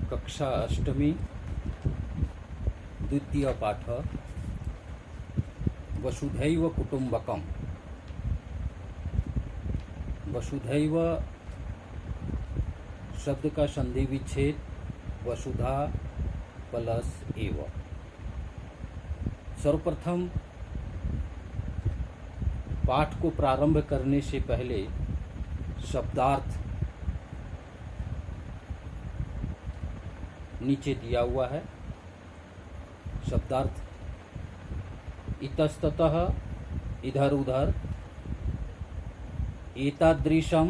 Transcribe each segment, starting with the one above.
कक्षा अष्टमी द्वितीय पाठ वसुधैव कुटुंबकम। वसुधैव शब्द का संधि विच्छेद वसुधा प्लस एव। सर्वप्रथम पाठ को प्रारंभ करने से पहले शब्दार्थ नीचे दिया हुआ है। शब्दार्थ इतस्ततः इधर उधर, एतादृशम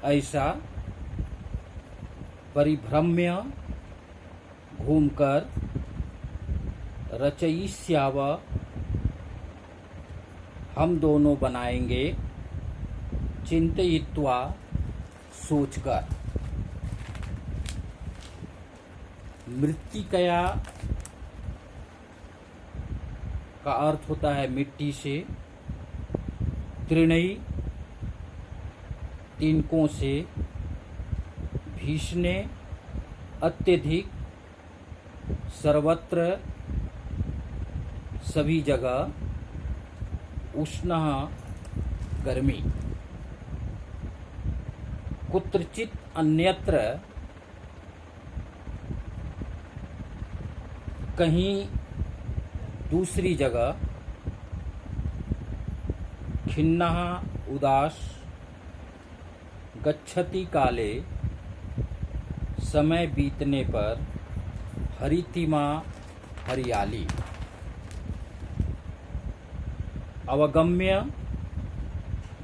ऐसा, परिभ्रम्य घूमकर, रचयिष्याव हम दोनों बनाएंगे, चिंतयित्वा सोचकर। मृत्तिकया का अर्थ होता है मिट्टी से, तृणई तिनकों से, भीषणे अत्यधिक, सर्वत्र सभी जगह, उष्ण गर्मी, कुत्रचित अन्यत्र कहीं दूसरी जगह, खिन्नः उदास, गच्छति काले समय बीतने पर, हरितिमा हरियाली, अवगम्य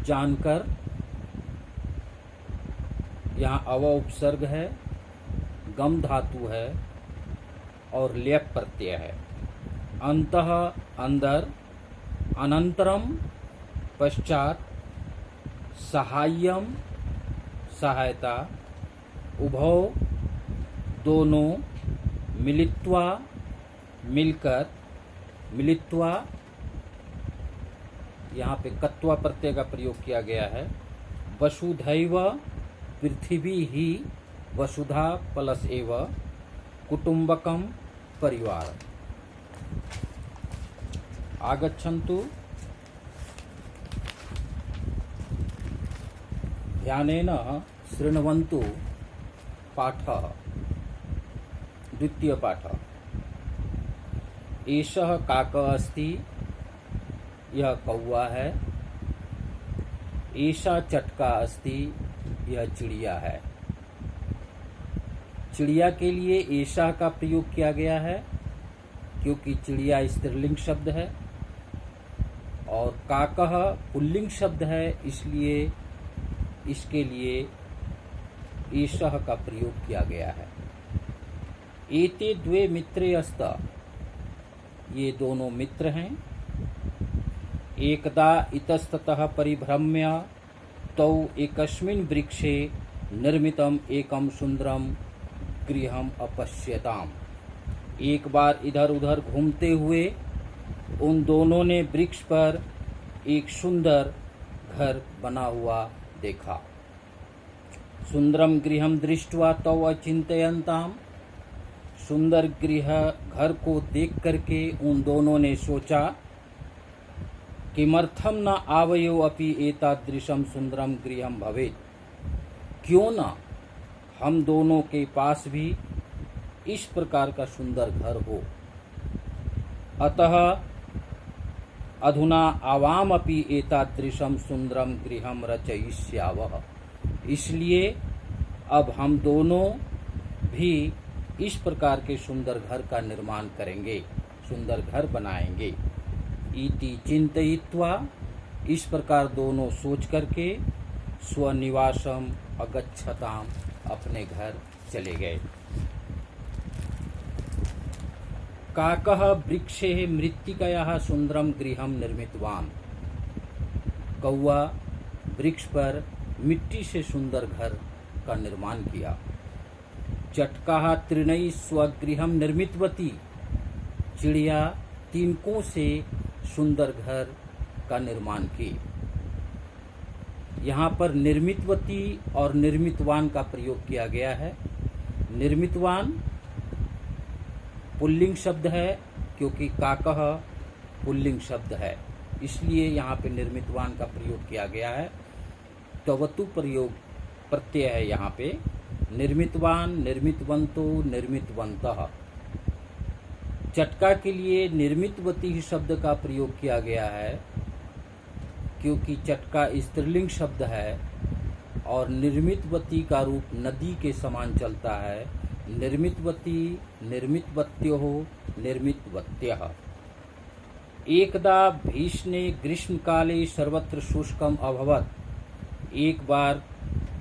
जानकर, यहाँ अव उपसर्ग है, गम धातु है और लेप प्रत्यय है। अंतः अंदर, अनंतरम पश्चात, सहाय्यम सहायता, उभौ दोनों, मिलित्वा मिलकर, मिलित्वा यहाँ पे कत्वा प्रत्यय का प्रयोग किया गया है। वसुधैव पृथ्वी ही, वसुधा प्लस एव, कुटुंबकम परिवार। आगच्छन्तु ध्यानेन शृण्वन्तु पाठः। द्वितीय पाठ। एषः काकः अस्ति, यह कौवा है। एषा चटका अस्ति, यह चिड़िया है। चिड़िया के लिए एषा का प्रयोग किया गया है क्योंकि चिड़िया स्त्रीलिंग शब्द है, और काकः पुल्लिंग शब्द है, इसलिए इसके लिए एषः का प्रयोग किया गया है। एते द्वे मित्रे अस्त, ये दोनों मित्र हैं। एकदा इतस्ततः परिभ्रम्य तौ एकस्मिन् वृक्षे निर्मितम एकम सुंदरम गृहम अपश्यताम। एक बार इधर उधर घूमते हुए उन दोनों ने वृक्ष पर एक सुंदर घर बना हुआ देखा। सुंदरम गृहम दृष्ट्वा तौ अचिंतयन्ताम, सुंदर गृह घर को देख करके उन दोनों ने सोचा, किमर्थम न आवयो अपि एतादृशम सुंदरम गृहम भवेत्, क्यों न हम दोनों के पास भी इस प्रकार का सुंदर घर हो। अतः अधुना आवामपि एतादृशम सुंदरम गृहम रचयिष्यावः, इसलिए अब हम दोनों भी इस प्रकार के सुंदर घर का निर्माण करेंगे, सुंदर घर बनाएंगे। इति चिंतयित्वा, इस प्रकार दोनों सोच करके, स्वनिवासम अगच्छताम, अपने घर चले गए। काकः वृक्षे मृत्तिकया सुंदरम गृहम निर्मितवान। कौवा वृक्ष पर मिट्टी से सुंदर घर का निर्माण किया। चटकाः तृणैः स्वगृहम निर्मितवती, चिड़िया तिनकों से सुंदर घर का निर्माण की। यहाँ पर निर्मितवती और निर्मितवान का प्रयोग किया गया है। निर्मितवान पुल्लिंग शब्द है, क्योंकि काकः पुल्लिंग शब्द है, इसलिए यहाँ पे निर्मितवान का प्रयोग किया गया है। तवतु प्रयोग प्रत्यय है यहाँ पे। निर्मितवान, निर्मितवंतो, निर्मितवन्तः। चटका के लिए निर्मितवती शब्द का प्रयोग किया गया है, क्योंकि चटका स्त्रीलिंग शब्द है और निर्मितवती का रूप नदी के समान चलता है। निर्मितवती, निर्मितवत्योः, निर्मितवत्यः। एकदा भीष्णे ग्रीष्मकाले सर्वत्र शुष्कम अभवत्। एक बार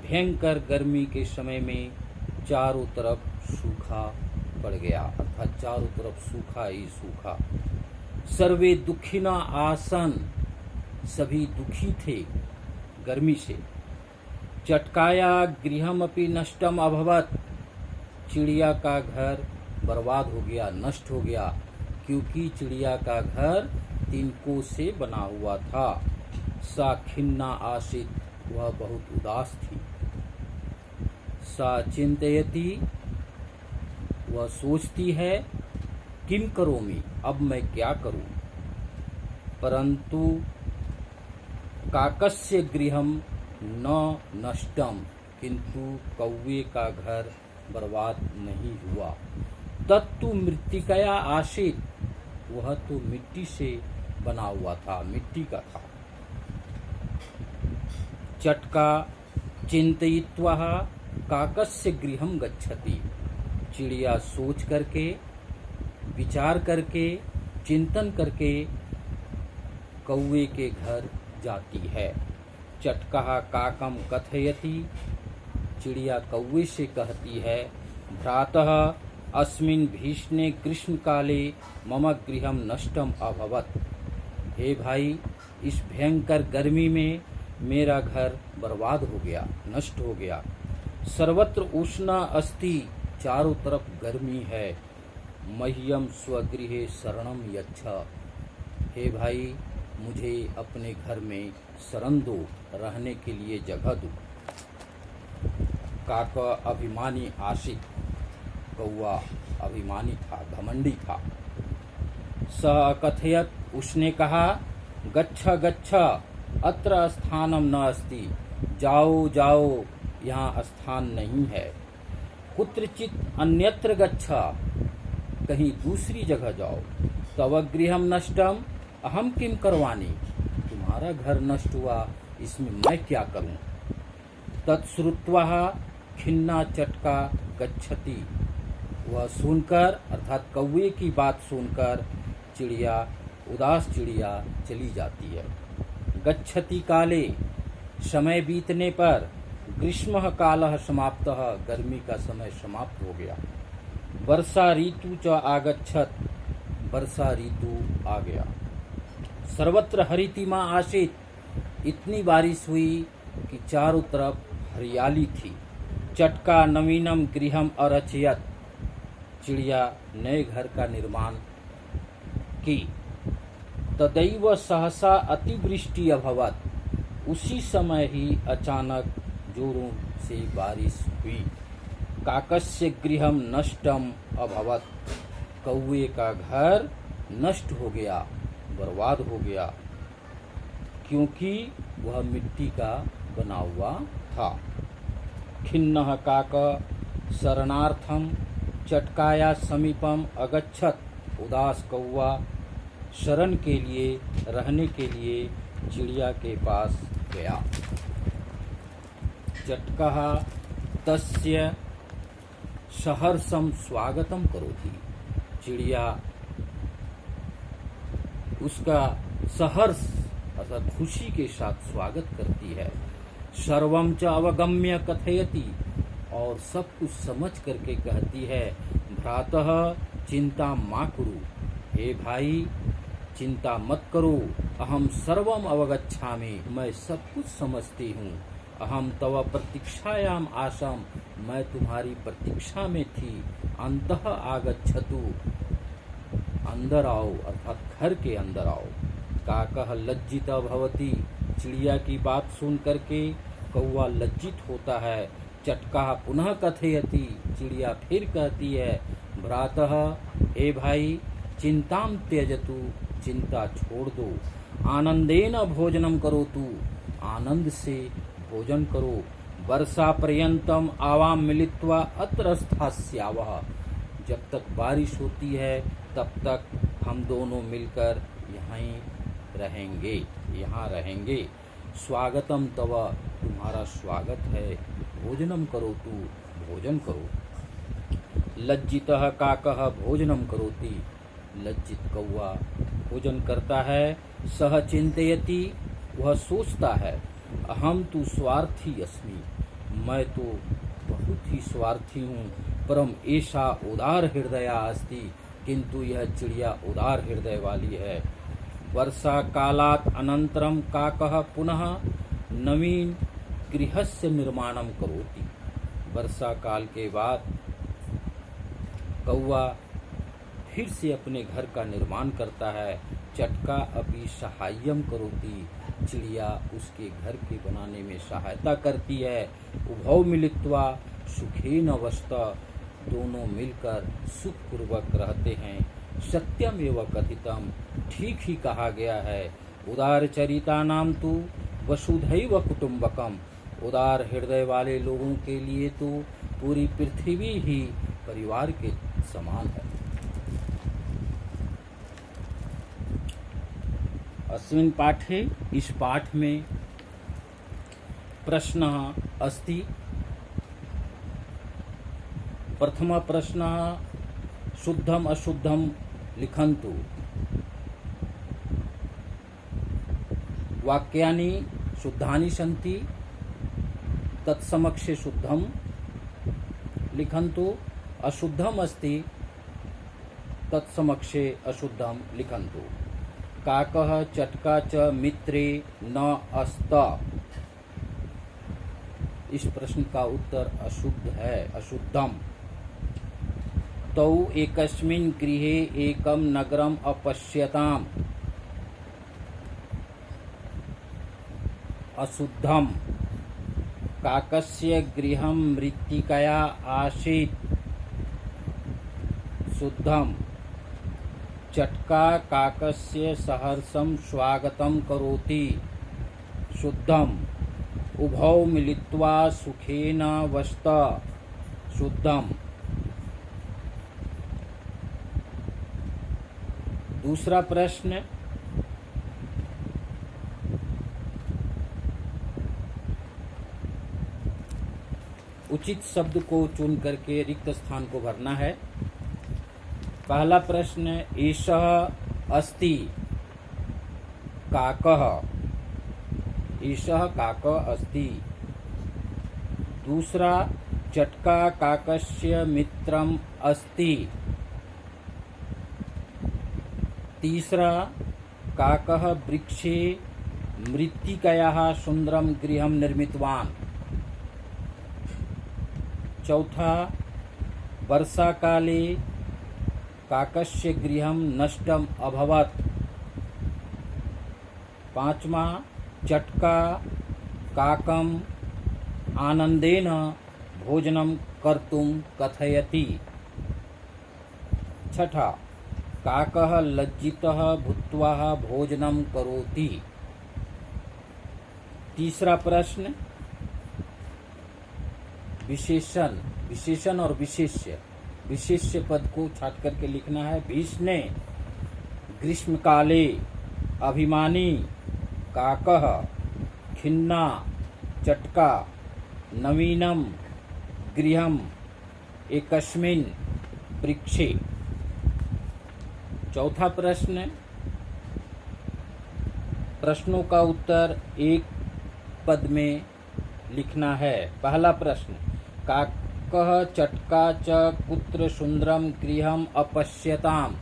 भयंकर गर्मी के समय में चारों तरफ सूखा पड़ गया, अर्थात चारों तरफ सूखा ही सूखा। सर्वे दुखिना आसन, सभी दुखी थे गर्मी से। चटकाया गृहमपि नष्टम अभवत्। चिड़िया का घर बर्बाद हो गया, नष्ट हो गया, क्योंकि चिड़िया का घर तिनकों से बना हुआ था। सा खिन्ना आसीत, वह बहुत उदास थी। सा चिंतयति, वह सोचती है। किम करोमि, अब मैं क्या करूं। परंतु काकस्य गृहम न नष्टम, किंतु कौवे का घर बर्बाद नहीं हुआ। तत्तु मृत्तिकया आसीत, वह तो मिट्टी से बना हुआ था, मिट्टी का था। चटका चिंतयित्वा काकस्य गृहम गच्छति। चिड़िया सोच करके, विचार करके, चिंतन करके कौवे के घर जाती है। चटका काकम कथयति, चिड़िया कौवे से कहती है, भ्रातः अस्मिन् भीष्णे ग्रीष्मकाले मम गृहम नष्टम अभवत्। हे भाई, इस भयंकर गर्मी में मेरा घर बर्बाद हो गया, नष्ट हो गया। सर्वत्र उष्ण अस्ति, चारों तरफ गर्मी है। मह्यम स्वगृहे शरणम यच्छ। हे भाई, मुझे अपने घर में शरण दो, रहने के लिए जगह दो। काक अभिमानी आशिक, कौवा अभिमानी था, घमंडी था। स कथयत, उसने कहा, गच्छ गच्छ अत्र स्थानम न अस्ति। जाओ जाओ, यहाँ स्थान नहीं है। कुत्रचित अन्यत्र गच्छ, कहीं दूसरी जगह जाओ। तव गृहम नष्टम अहम किम करवानी, तुम्हारा घर नष्ट हुआ, इसमें मैं क्या करूं। तत्श्रुत्वा खिन्ना चटका गच्छति। वह सुनकर, अर्थात कौवे की बात सुनकर चिड़िया, उदास चिड़िया चली जाती है। गच्छति काले, समय बीतने पर। ग्रीष्म कालः समाप्तः, गर्मी का समय समाप्त हो गया। वर्षा ऋतु च आगच्छत, वर्षा ऋतु आ गया। सर्वत्र हरितिमा आसीत, इतनी बारिश हुई कि चारों तरफ हरियाली थी। चटका नवीनम गृहम अरचयत, चिड़िया नए घर का निर्माण की। तदैव सहसा अतिवृष्टि अभवत, उसी समय ही अचानक जोरों से बारिश हुई। काकस्य गृहम नष्टम अभवत, कौवे का घर नष्ट हो गया, बर्बाद हो गया, क्योंकि वह मिट्टी का बना हुआ था। खिन्नः काक शरणार्थम चटकाया समीपम अगच्छत। उदास कौवा शरण के लिए, रहने के लिए चिड़िया के पास गया। चटकः तस्य सहर्षम स्वागतम करोति। चिड़िया उसका सहर्ष अर्थात खुशी के साथ स्वागत करती है। सर्वम च अवगम्य कथयति, और सब कुछ समझ करके कहती है, भ्रातः चिंता मा कुरु। हे भाई, चिंता मत करो। अहम सर्वम अवगच्छामि, मैं सब कुछ समझती हूँ। अहम तव प्रतीक्षायाम आसम, मैं तुम्हारी प्रतीक्षा में थी। अंतः आगच्छतु, अंदर आओ, अर्थात घर के अंदर आओ। काकः लज्जित भवति, चिड़िया की बात सुन करके कौवा लज्जित होता है। चटका पुनः कथयति, चिड़िया फिर कहती है, भ्रातः, हे भाई, चिंताम त्यजतु, चिंता छोड़ दो, आनंदेन भोजनम करो, तू आनंद से भोजन करो, वर्षा पर्यंतम आवाम मिलित्वा अत्र स्थास्यावः, जब तक बारिश होती है तब तक हम दोनों मिलकर यहाँ रहेंगे। स्वागतम तव, तुम्हारा स्वागत है, भोजनम करो, तू भोजन करो। लज्जितः काकः भोजनम करोति, लज्जित कौवा भोजन करता है। सह चिंतयति, वह सोचता है, अहम तु स्वार्थी अस्मि, मैं तो बहुत ही स्वार्थी हूँ, परम ऐसा उदार हृदया अस्ति, किंतु यह चिड़िया उदार हृदय वाली है। वर्षा कालात् अनंतरम काकः पुनः नवीन गृहस्य निर्माणम करोति, वर्षा काल के बाद कौवा फिर से अपने घर का निर्माण करता है। चटका अपि सहाय्यम करोति, चिड़िया उसके घर के बनाने में सहायता करती है। उभौ मिलित्वा सुखेन वसत, दोनों मिलकर सुखपूर्वक रहते हैं। सत्यमेव कथितम, ठीक ही कहा गया है। उदार चरिता नाम तु वसुधैव कुटुम्बकम, उदार हृदय वाले लोगों के लिए तो पूरी पृथ्वी ही परिवार के समान है। अस्मिन् पाठे, इस पाठ में प्रश्नः अस्ति। प्रथम प्रश्नः, शुद्धम अशुद्धम लिखन्तु। वाक्यानि शुद्धानि सन्ति, तत्समक्षे शुद्धम लिखन्तु, अशुद्धम अस्ति तत्समक्षे अशुद्धम लिखन्तु। काकः चटका च मित्रे न अस्त, इस प्रश्न का उत्तर अशुद्ध है, अशुद्धम। तौ एकस्मिन् गृहे एकम नगरम अपश्यताम, अशुद्धम। काकस्य गृहं मृत्तिकया आसीत्, शुद्धम। चटका काकस्य सहर्षं स्वागतं करोति, शुद्धम। उभौ मिलित्वा सुखेन वसत, शुद्धम। दूसरा प्रश्न, उचित शब्द को चुन करके रिक्त स्थान को भरना है। पहला प्रश्न, एषः अस्ति काकः, एषः काकः अस्ति। दूसरा, चटका काकस्य मित्रम अस्ति। तीसरा, काकः वृक्षे मृत्तिकयाः सुंदरम गृहं निर्मितवान्। चौथा, वर्षा काले काकस्य गृहं नष्टम अभवत्। पांचवा, चटका काकम आनंदेन भोजनम कर्तुम कथयति। छठा, काकः लज्जितः भूत्वा भोजनम करोति। तीसरा प्रश्न, विशेषण, विशेषण और विशेष्य, विशेष्य पद को छाट करके लिखना है। भीष्णे ग्रीष्म काले अभिमानी काकः खिन्ना चटका नवीनम गृहम एकस्मिन् वृक्षे। चौथा प्रश्न, प्रश्नों का उत्तर एक पद में लिखना है। पहला प्रश्न, काकः चटका च कुत्र सुंदरम गृहम अपश्यताम,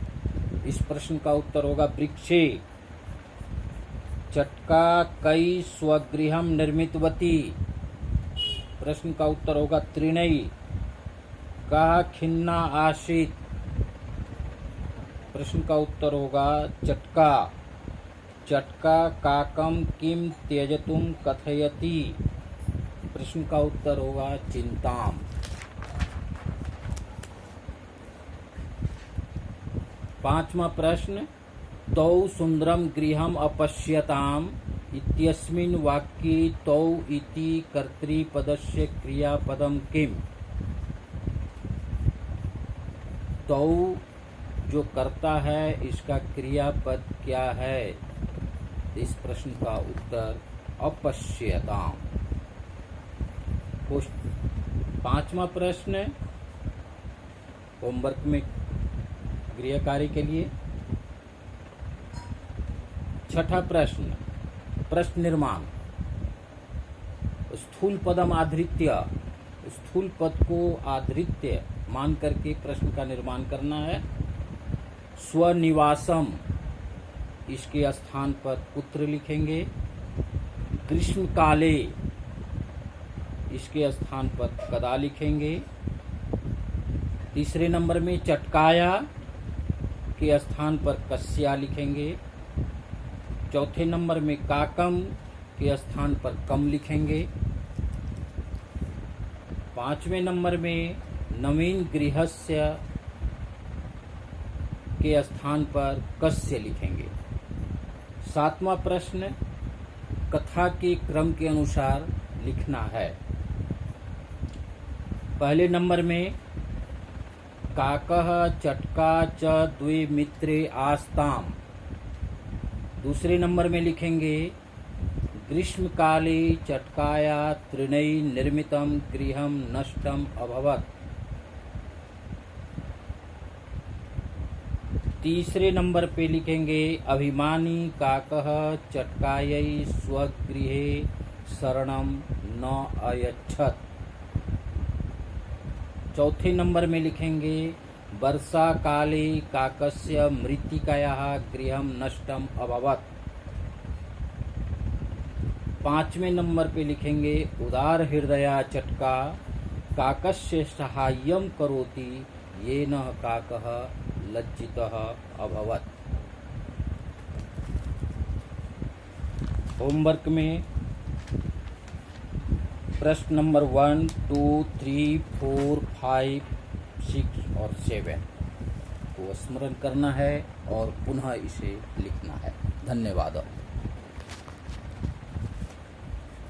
इस प्रश्न का उत्तर होगा वृक्षे। चटका कई स्वगृहम निर्मितवती, प्रश्न का उत्तर होगा त्रिणई। कः खिन्ना आसीत्, प्रश्न का उत्तर होगा चटका। चटका काकम किम त्यजतुम कथयति, प्रश्न का उत्तर होगा चिंताम। पांचवा प्रश्न, तौ सुंदरम गृहम अपश्यताम इत्यस्मिन् वाक्ये तौ इति कर्तृपदस्य क्रियापदम किम। तौ जो करता है इसका क्रियापद क्या है? इस प्रश्न का उत्तर अपश्यताम। पांचवा प्रश्न होमवर्क में गृह कार्य के लिए। छठा प्रश्न, प्रश्न निर्माण। स्थूल पदम आधृत्य, स्थूल पद को आधृत्य मान करके प्रश्न का निर्माण करना है। स्वनिवासम, इसके स्थान पर पुत्र लिखेंगे। ग्रीष्म काले, इसके स्थान पर कदा लिखेंगे। तीसरे नंबर में चटकाया के स्थान पर कस्या लिखेंगे। चौथे नंबर में काकम के स्थान पर कम लिखेंगे। पांचवें नंबर में नवीन गृहस्य के स्थान पर कस्य लिखेंगे। सातवां प्रश्न, कथा के क्रम के अनुसार लिखना है। पहले नंबर में काकः चटका च द्वे मित्रे आस्ताम। दूसरे नंबर में लिखेंगे ग्रीष्म काले चटकाया तृणै निर्मितम गृहम नष्टम अभवत्। तीसरे नंबर पे लिखेंगे अभिमानी काकः चटकायै स्वगृहे शरणं न अयच्छत्। चौथे नंबर में लिखेंगे वर्षा काले काकस्य मृत्तिकायाः गृहं नष्टम अभवत्। पांचवें नंबर पे लिखेंगे उदार हृदया चटका काकस्य सहाय्यं करोति येन काकः लज्जितः अभवत्। होमवर्क में प्रश्न नंबर 1, 2, 3, 4, 5, 6 और 7 को स्मरण करना है और पुनः इसे लिखना है। धन्यवाद।